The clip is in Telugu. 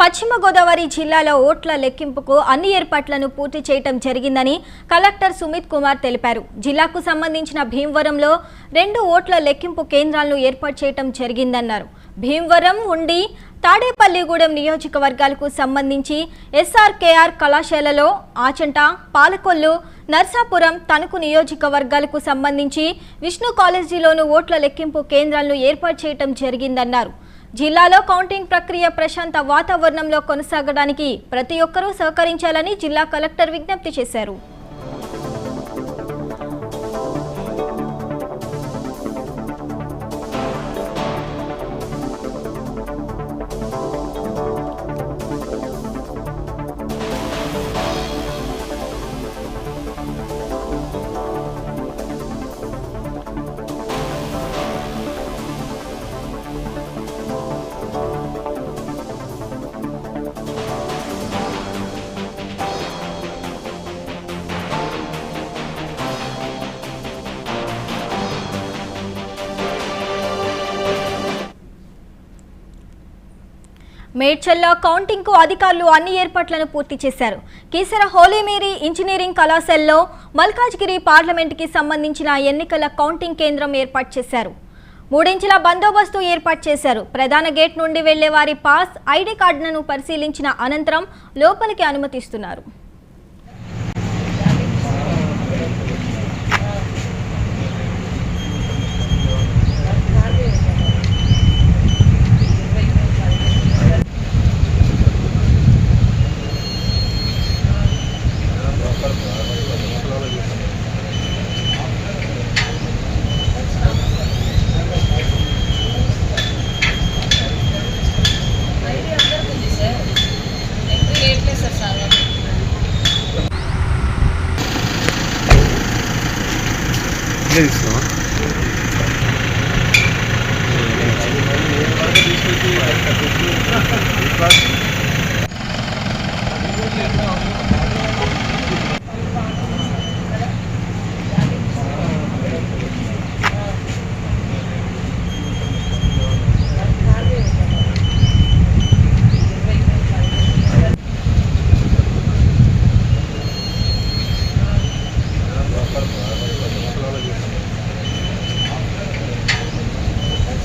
పశ్చిమ గోదావరి జిల్లాలో ఓట్ల లెక్కింపుకు అన్ని ఏర్పాట్లను పూర్తి చేయటం జరిగిందని కలెక్టర్ సుమిత్ కుమార్ తెలిపారు. జిల్లాకు సంబంధించిన భీమవరంలో 2 ఓట్ల లెక్కింపు కేంద్రాలను ఏర్పాటు చేయటం జరిగిందన్నారు. భీమవరం, ఉండి, తాడేపల్లిగూడెం నియోజకవర్గాలకు సంబంధించి ఎస్ఆర్కేఆర్ కళాశాలలో, ఆచంట, పాలకొల్లు, నర్సాపురం, తణుకు నియోజకవర్గాలకు సంబంధించి విష్ణు కాలేజీలోనూ ఓట్ల లెక్కింపు కేంద్రాలను ఏర్పాటు చేయటం జరిగిందన్నారు. జిల్లాలో కౌంటింగ్ ప్రక్రియ ప్రశాంత వాతావరణంలో కొనసాగడానికి ప్రతి ఒక్కరూ సహకరించాలని జిల్లా కలెక్టర్ విజ్ఞప్తి చేశారు. మేడ్చల్లో కౌంటింగ్ కు అధికారులు అన్ని ఏర్పాట్లను పూర్తి చేశారు. కీసర హోలీ మేరీ ఇంజనీరింగ్ కళాశాలలో మల్కాజ్గిరి పార్లమెంటుకి సంబంధించిన ఎన్నికల కౌంటింగ్ కేంద్రం ఏర్పాటు చేశారు. 3 ఇంచుల బందోబస్తు ఏర్పాటు చేశారు. ప్రధాన గేట్ నుండి వెళ్లే వారి పాస్, ఐడి కార్డులను పరిశీలించిన అనంతరం లోపలికి అనుమతిస్తున్నారు. Yes,